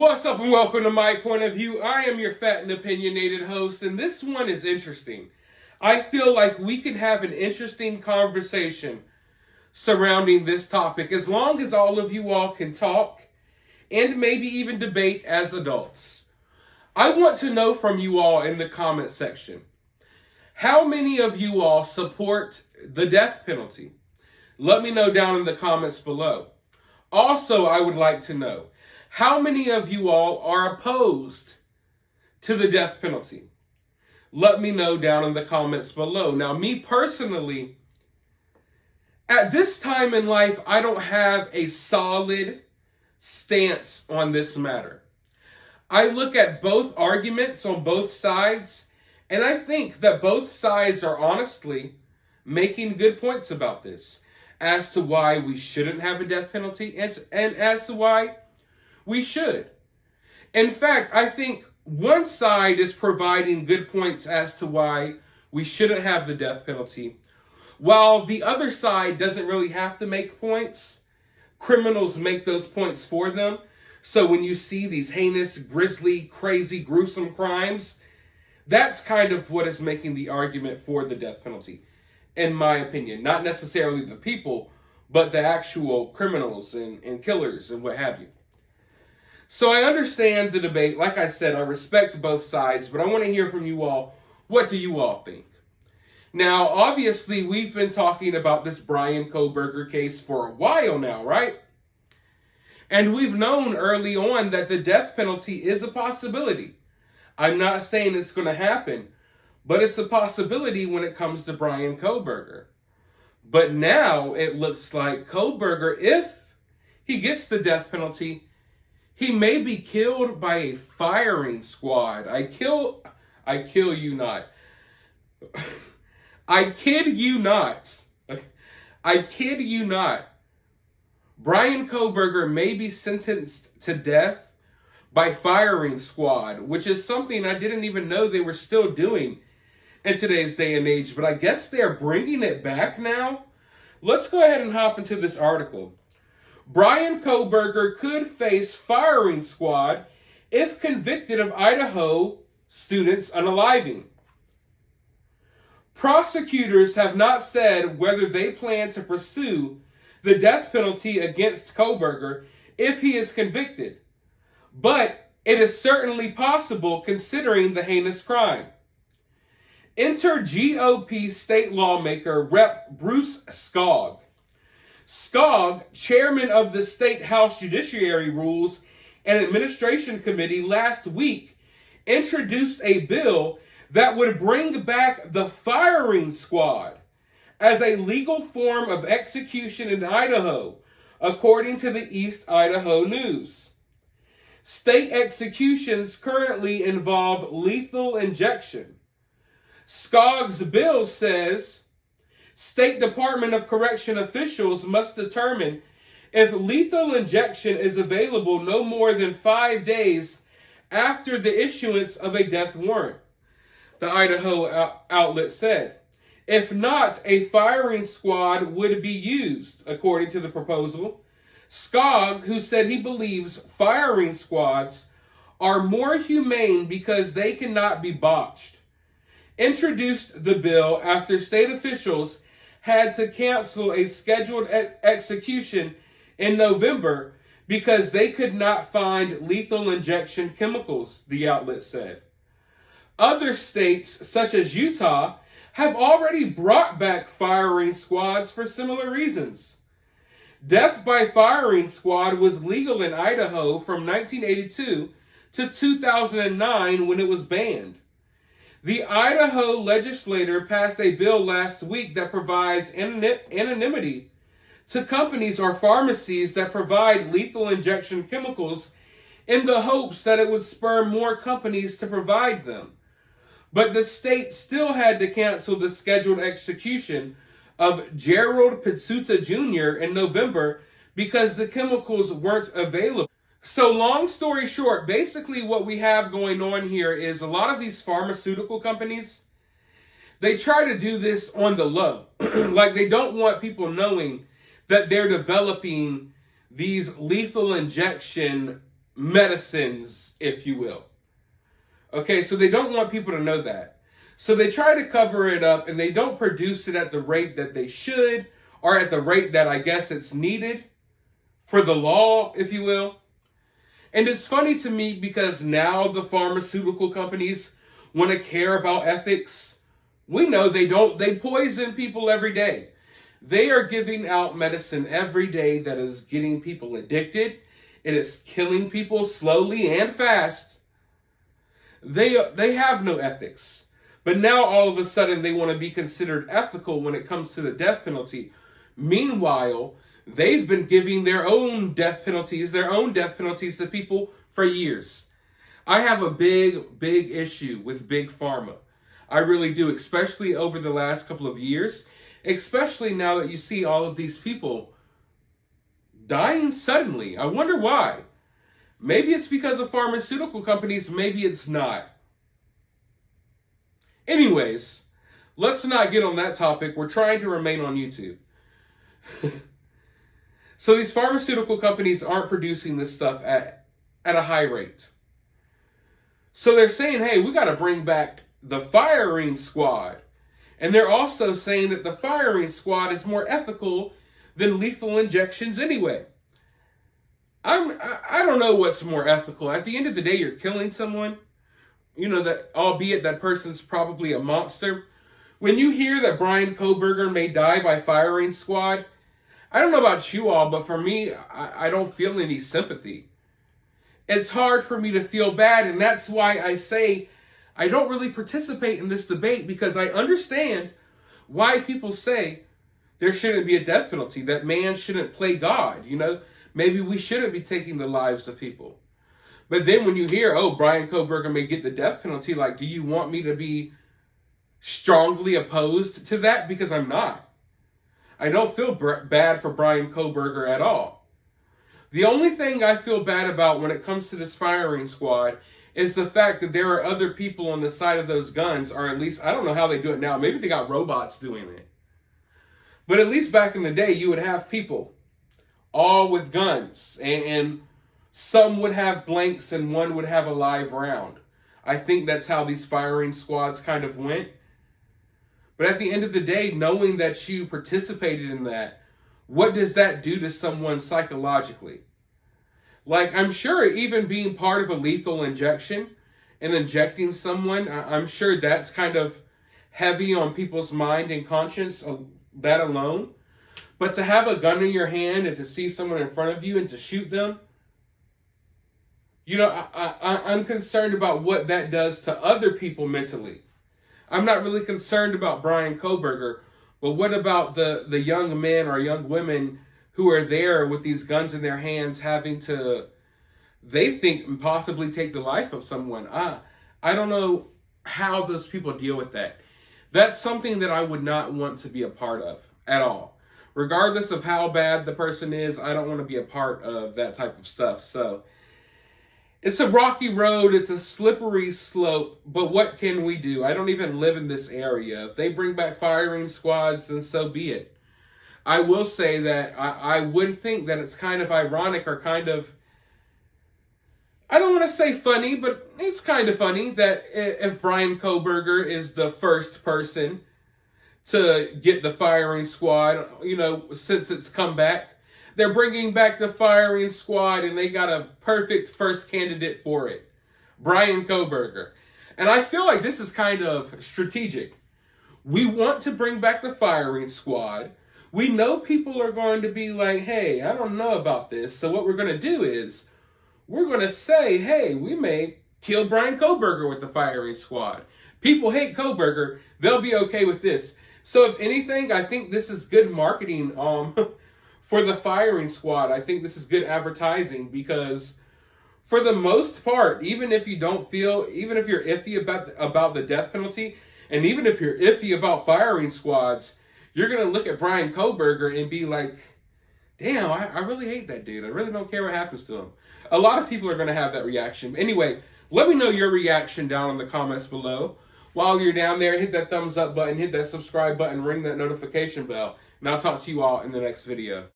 What's up and welcome to My Point of View. I am your fat and opinionated host, and this one is interesting. I feel like we can have an interesting conversation surrounding this topic as long as all of you all can talk and maybe even debate as adults. I want to know from you all in the comment section, how many of you all support the death penalty? Let me know down in the comments below. Also, I would like to know, how many of you all are opposed to the death penalty? Let me know down in the comments below. Now, me personally, at this time in life, I don't have a solid stance on this matter. I look at both arguments on both sides, and I think that both sides are honestly making good points about this as to why we shouldn't have a death penalty and as to why we should. In fact, I think one side is providing good points as to why we shouldn't have the death penalty, while the other side doesn't really have to make points. Criminals make those points for them. So when you see these heinous, grisly, crazy, gruesome crimes, that's kind of what is making the argument for the death penalty, in my opinion. Not necessarily the people, but the actual criminals and killers and what have you. So I understand the debate. Like I said, I respect both sides, but I want to hear from you all. What do you all think? Now, obviously, we've been talking about this Bryan Kohberger case for a while now, right? And we've known early on that the death penalty is a possibility. I'm not saying it's going to happen, but it's a possibility when it comes to Bryan Kohberger. But now it looks like Kohberger, if he gets the death penalty, he may be killed by a firing squad. I kill you not. I kid you not. I kid you not. Bryan Kohberger may be sentenced to death by firing squad, which is something I didn't even know they were still doing in today's day and age, but I guess they're bringing it back now. Let's go ahead and hop into this article. Bryan Kohberger could face firing squad if convicted of Idaho students unaliving. Prosecutors have not said whether they plan to pursue the death penalty against Kohberger if he is convicted, but it is certainly possible considering the heinous crime. Enter GOP state lawmaker Rep. Bruce Skog. Skog, chairman of the State House Judiciary Rules and Administration Committee, last week introduced a bill that would bring back the firing squad as a legal form of execution in Idaho, according to the East Idaho News. State executions currently involve lethal injection. Skog's bill says State Department of Correction officials must determine if lethal injection is available no more than 5 days after the issuance of a death warrant, the Idaho outlet said. If not, a firing squad would be used, according to the proposal. Skog, who said he believes firing squads are more humane because they cannot be botched, introduced the bill after state officials had to cancel a scheduled execution in November because they could not find lethal injection chemicals, the outlet said. Other states, such as Utah, have already brought back firing squads for similar reasons. Death by firing squad was legal in Idaho from 1982 to 2009 when it was banned. The Idaho legislature passed a bill last week that provides anonymity to companies or pharmacies that provide lethal injection chemicals in the hopes that it would spur more companies to provide them. But the state still had to cancel the scheduled execution of Gerald Pizzuta Jr. in November because the chemicals weren't available. So long story short, basically what we have going on here is a lot of these pharmaceutical companies, they try to do this on the low. Like they don't want people knowing that they're developing these lethal injection medicines, if you will. Okay, so they don't want people to know that. So they try to cover it up, and they don't produce it at the rate that they should, or at the rate that I guess it's needed for the law, if you will. And it's funny to me because now the pharmaceutical companies want to care about ethics. We know they don't. They poison people every day. They are giving out medicine every day that is getting people addicted. It is killing people slowly and fast. They have no ethics. But now all of a sudden they want to be considered ethical when it comes to the death penalty. Meanwhile, they've been giving their own death penalties to people for years. I have a big issue with Big Pharma. I really do, especially over the last couple of years. Especially now that you see all of these people dying suddenly. I wonder why. Maybe it's because of pharmaceutical companies, maybe it's not. Anyways, let's not get on that topic. We're trying to remain on YouTube. So these pharmaceutical companies aren't producing this stuff at a high rate. So they're saying, hey, we got to bring back the firing squad. And they're also saying that the firing squad is more ethical than lethal injections anyway. I don't know what's more ethical. At the end of the day, you're killing someone. You know, that albeit that person's probably a monster. When you hear that Bryan Kohberger may die by firing squad, I don't know about you all, but for me, I don't feel any sympathy. It's hard for me to feel bad, and that's why I say I don't really participate in this debate, because I understand why people say there shouldn't be a death penalty, that man shouldn't play God, you know? Maybe we shouldn't be taking the lives of people. But then when you hear, oh, Bryan Kohberger may get the death penalty, like, do you want me to be strongly opposed to that? Because I'm not. I don't feel bad for Bryan Kohberger at all. The only thing I feel bad about when it comes to this firing squad is the fact that there are other people on the side of those guns, or at least, I don't know how they do it now. Maybe they got robots doing it. But at least back in the day, you would have people all with guns, and some would have blanks and one would have a live round. I think that's how these firing squads kind of went. But at the end of the day, knowing that you participated in that, what does that do to someone psychologically? Like, I'm sure even being part of a lethal injection and injecting someone, I'm sure that's kind of heavy on people's mind and conscience, that alone. But to have a gun in your hand and to see someone in front of you and to shoot them, you know, I'm concerned about what that does to other people mentally. I'm not really concerned about Bryan Kohberger, but what about the young men or young women who are there with these guns in their hands having to, they think, possibly take the life of someone? I don't know how those people deal with that. That's something that I would not want to be a part of at all. Regardless of how bad the person is, I don't want to be a part of that type of stuff. So it's a rocky road. It's a slippery slope. But what can we do? I don't even live in this area. If they bring back firing squads, then so be it. I will say that I would think that it's kind of ironic, or kind of, I don't want to say funny, but it's kind of funny that if Bryan Kohberger is the first person to get the firing squad, you know, since it's come back, they're bringing back the firing squad, and they got a perfect first candidate for it, Bryan Kohberger. And I feel like this is kind of strategic. We want to bring back the firing squad. We know people are going to be like, hey, I don't know about this. So what we're going to do is we're going to say, hey, we may kill Bryan Kohberger with the firing squad. People hate Kohberger. They'll be okay with this. So if anything, I think this is good marketing for the firing squad. I think this is good advertising, because for the most part, even if you don't feel, even if you're iffy about the death penalty, and even if you're iffy about firing squads, you're going to look at Bryan Kohberger and be like, damn, I really hate that dude. I really don't care what happens to him. A lot of people are going to have that reaction. Anyway, let me know your reaction down in the comments below. While you're down there, hit that thumbs up button, hit that subscribe button, ring that notification bell, and I'll talk to you all in the next video.